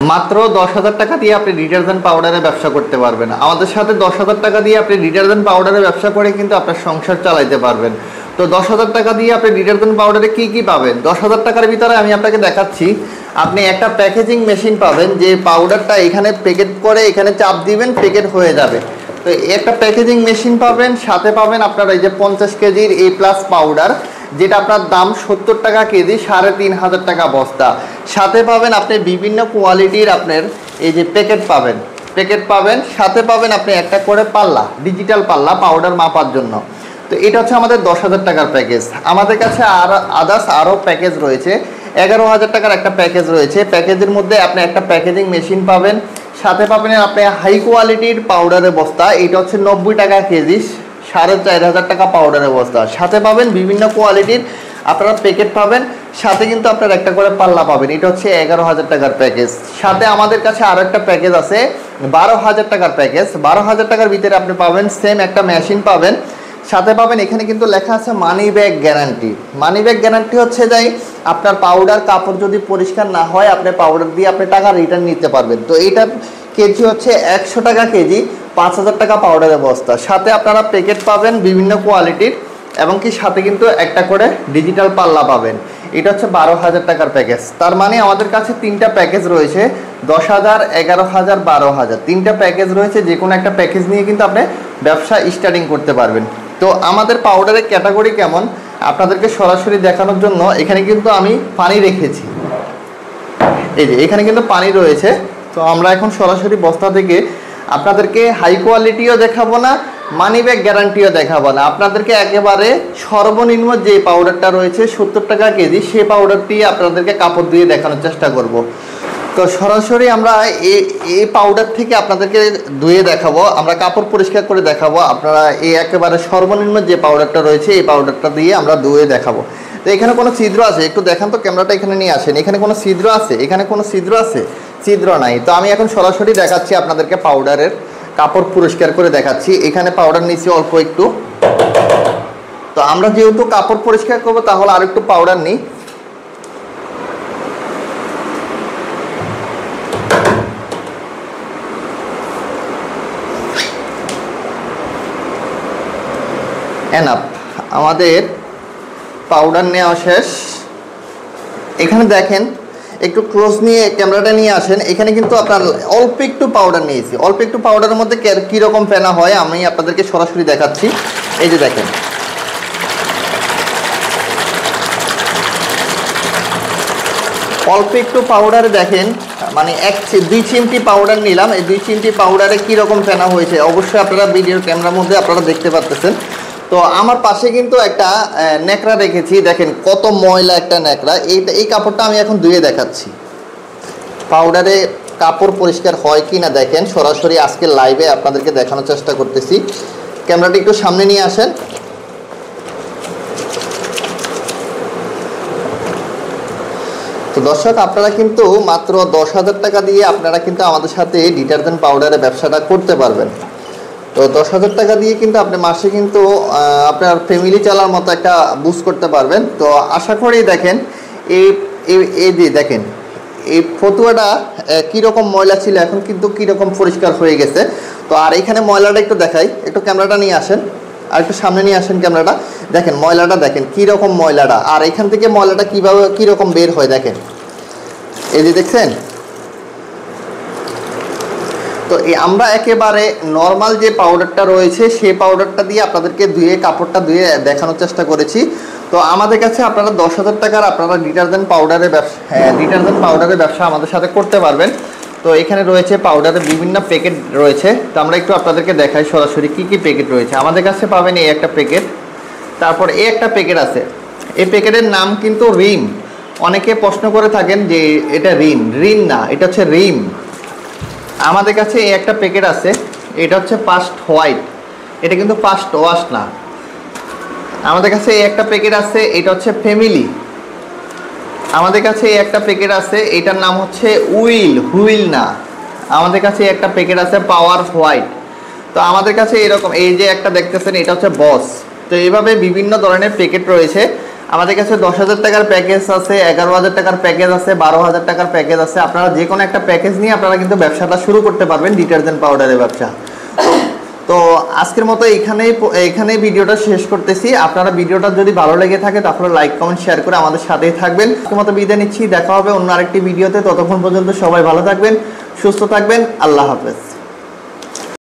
মাত্র 10,000 টাকা দিয়ে আপনি ডিটারজেন্ট পাউডারের ব্যবসা করতে পারবেন। আমাদের সাথে 10,000 টাকা দিয়ে আপনি ডিটারজেন্ট পাউডারের ব্যবসা করে কিন্তু আপনার সংসার চালাইতে পারবেন। তো 10,000 টাকা দিয়ে আপনি ডিটারজেন্ট পাউডারে কি কি পাবেন? 10,000 টাকার ভিতরে আমি আপনাকে দেখাচ্ছি। আপনি একটা প্যাকেজিং মেশিন পাবেন, যে পাউডারটা এখানে প্যাকেট করে এখানে চাপ দিবেন, প্যাকেট হয়ে যাবে। তো একটা প্যাকেজিং মেশিন পাবেন, সাথে পাবেন আপনার এই যে 50 কেজির A+ পাউডার, যেটা আপনার দাম 70 টাকা কেজি, 3,500 টাকা বস্তা। সাথে পাবেন আপনি বিভিন্ন কোয়ালিটির আপনার এই যে প্যাকেট পাবেন, সাথে পাবেন আপনি একটা করে পাল্লা, ডিজিটাল পাল্লা পাউডার মাপার জন্য। তো এটা হচ্ছে আমাদের 10,000 টাকার প্যাকেজ। আমাদের কাছে আর আদার্স আরও প্যাকেজ রয়েছে। 11,000 টাকার একটা প্যাকেজ রয়েছে। প্যাকেজের মধ্যে আপনি একটা প্যাকেজিং মেশিন পাবেন, সাথে পাবেন আপনি হাই কোয়ালিটির পাউডারের বস্তা, এটা হচ্ছে 90 টাকা কেজি, 4,500 টাকা পাউডারের বস্তা। সাথে পাবেন বিভিন্ন কোয়ালিটির আপনারা প্যাকেট পাবেন, সাথে কিন্তু আপনার একটা করে পাল্লা পাবেন, এটা হচ্ছে 11,000 টাকার প্যাকেজ। সাথে আমাদের কাছে আরও একটা প্যাকেজ আছে 12,000 টাকার প্যাকেজ। 12,000 টাকার ভিতরে আপনি পাবেন সেম একটা মেশিন পাবেন, সাথে পাবেন এখানে কিন্তু লেখা আছে money bag guarantee. Money bag guarantee হচ্ছে যাই আপনার পাউডার কাপড় যদি পরিষ্কার না হয়, আপনি পাউডার দিয়ে আপনি টাকা রিটার্ন নিতে পারবেন। তো এইটা কেজি হচ্ছে 100 টাকা কেজি, 5,000 টাকা পাউডারের বস্তা। সাথে আপনারা প্যাকেট পাবেন বিভিন্ন কোয়ালিটির, এবং কি সাথে কিন্তু একটা করে ডিজিটাল পাল্লা পাবেন। এটা হচ্ছে 12,000 টাকার প্যাকেজ। তার মানে আমাদের কাছে তিনটা প্যাকেজ রয়েছে, 10,000, 11,000, 12,000, তিনটা প্যাকেজ রয়েছে। যে কোনো একটা প্যাকেজ নিয়ে কিন্তু আপনি ব্যবসা স্টার্টিং করতে পারবেন। তো আমাদের পাউডারের ক্যাটাগরি কেমন আপনাদেরকে সরাসরি দেখানোর জন্য এখানে কিন্তু আমি পানি রেখেছি, এই যে এখানে কিন্তু পানি রয়েছে। তো আমরা এখন সরাসরি বস্তা থেকে আপনাদেরকে হাই কোয়ালিটিও দেখাবো না, মানি ব্যাগ গ্যারান্টিও দেখাবো না, আপনাদেরকে একেবারে সর্বনিম্ন যে পাউডারটা রয়েছে 70 টাকা কেজি, সেই পাউডারটি আপনাদেরকে কাপড় দিয়ে দেখানোর চেষ্টা করব। তো সরাসরি আমরা এই পাউডার থেকে আপনাদেরকে ধুয়ে দেখাবো, আমরা কাপড় পরিষ্কার করে দেখাবো। আপনারা এই একেবারে সর্বনিম্ন যে পাউডারটা রয়েছে এই পাউডারটা দিয়ে আমরা ধুয়ে দেখাবো। তো এখানে কোনো ছিদ্র আছে? একটু দেখান তো, ক্যামেরাটা এখানে নিয়ে আসেন। এখানে কোনো ছিদ্র আছে? এখানে কোনো ছিদ্র আছে? ছিদ্র নাই। তো আমি এখন সরাসরি দেখাচ্ছি আপনাদেরকে, পাউডারের কাপড় পরিষ্কার করে দেখাচ্ছি। এখানে পাউডার নিচ্ছি অল্প একটু। তো আমরা যেহেতু কাপড় পরিষ্কার করবো, তাহলে আর একটু পাউডার নিই। এনাফ, আমাদের পাউডার নেওয়া শেষ। এখানে দেখেন, একটু ক্লোজ নিয়ে ক্যামেরাটা নিয়ে আসেন। এখানে কিন্তু আপনার অল্প একটু পাউডার নিয়েছি। অল্প একটু পাউডারের মধ্যে কীরকম ফেনা হয় আমি আপনাদেরকে সরাসরি দেখাচ্ছি। এই যে দেখেন, অল্প একটু পাউডারে দেখেন, মানে 2 চিমটি পাউডার নিলাম। এই 2 চিমটি পাউডারে কীরকম ফেনা হয়েছে অবশ্যই আপনারা ভিডিওর ক্যামেরার মধ্যে আপনারা দেখতে পাচ্ছেন। তো আমার পাশে কিন্তু একটা ন্যাকড়া রেখেছি, দেখেন কত ময়লা একটা ন্যাকড়া। এই কাপড়টা আমি এখন ধুয়ে দেখাচ্ছি পাউডারে কাপড় পরিষ্কার হয় কি না। দেখেন সরাসরি আজকে লাইভে আপনাদেরকে দেখানোর চেষ্টা করতেছি। ক্যামেরাটি একটু সামনে নিয়ে আসেন। তো দর্শক, আপনারা কিন্তু মাত্র 10,000 টাকা দিয়ে আপনারা কিন্তু আমাদের সাথে ডিটারজেন্ট পাউডারের ব্যবসাটা করতে পারবেন। তো 10,000 টাকা দিয়ে কিন্তু আপনি মাসে কিন্তু আপনার ফ্যামিলি চালার মতো একটা বুস্ট করতে পারবেন। তো আশা করি দেখেন এই যে দেখেন এই ফতুয়াটা কীরকম ময়লা ছিল, এখন কিন্তু কীরকম পরিষ্কার হয়ে গেছে। তো আর এখানে ময়লাটা একটু দেখাই, একটু ক্যামেরাটা নিয়ে আসেন, আর একটু সামনে নিয়ে আসেন ক্যামেরাটা। দেখেন ময়লাটা, দেখেন কীরকম ময়লাটা, আর এখান থেকে ময়লাটা কীভাবে কীরকম বের হয় দেখেন, এই যে দেখছেন। তো আমরা একেবারে নর্মাল যে পাউডারটা রয়েছে সেই পাউডারটা দিয়ে আপনাদেরকে ধুয়ে কাপড়টা ধুয়ে দেখানোর চেষ্টা করেছি। তো আমাদের কাছে আপনারা 10,000 টাকার আপনারা ডিটারজেন্ট পাউডারের ব্যবসা আমাদের সাথে করতে পারবেন। তো এখানে রয়েছে পাউডারের বিভিন্ন প্যাকেট রয়েছে। তো আমরা একটু আপনাদেরকে দেখাই সরাসরি কি কি প্যাকেট রয়েছে। আমাদের কাছে পাবেন এই একটা প্যাকেট, তারপর এই একটা প্যাকেট আছে। এই প্যাকেটের নাম কিন্তু রিম। অনেকে প্রশ্ন করে থাকেন যে এটা রিন না, এটা হচ্ছে রিম। আমাদের কাছে এই একটা প্যাকেট আছে, এটা হচ্ছে ফার্স্ট হোয়াইট, এটা কিন্তু ফার্স্ট ওয়াশ না। আমাদের কাছে এই একটা প্যাকেট আছে, এটা হচ্ছে ফ্যামিলি। আমাদের কাছে এই একটা প্যাকেট আছে, এটার নাম হচ্ছে হুইল না। আমাদের কাছে একটা প্যাকেট আছে পাওয়ার হোয়াইট। তো আমাদের কাছে এরকম এই যে একটা দেখতেছেন, এটা হচ্ছে বস। তো এইভাবে বিভিন্ন ধরনের প্যাকেট রয়েছে। আমাদের কাছে 10,000 টাকার প্যাকেজ আছে, 11,000 টাকার প্যাকেজ আছে, 12,000 টাকার প্যাকেজ আছে। আপনারা যে কোনো একটা প্যাকেজ নিয়ে আপনারা কিন্তু ব্যবসাটা শুরু করতে পারবেন, ডিটারজেন্ট পাউডারের ব্যবসা। তো আজকের মতো এখানেই ভিডিওটা শেষ করতেছি। আপনারা ভিডিওটা যদি ভালো লেগে থাকে তাহলে লাইক কমেন্ট শেয়ার করে আমাদের সাথেই থাকবেন। আজকের মতো বিদায় নিচ্ছি, দেখা হবে অন্য আরেকটি ভিডিওতে। ততক্ষণ পর্যন্ত সবাই ভালো থাকবেন, সুস্থ থাকবেন। আল্লাহ হাফেজ।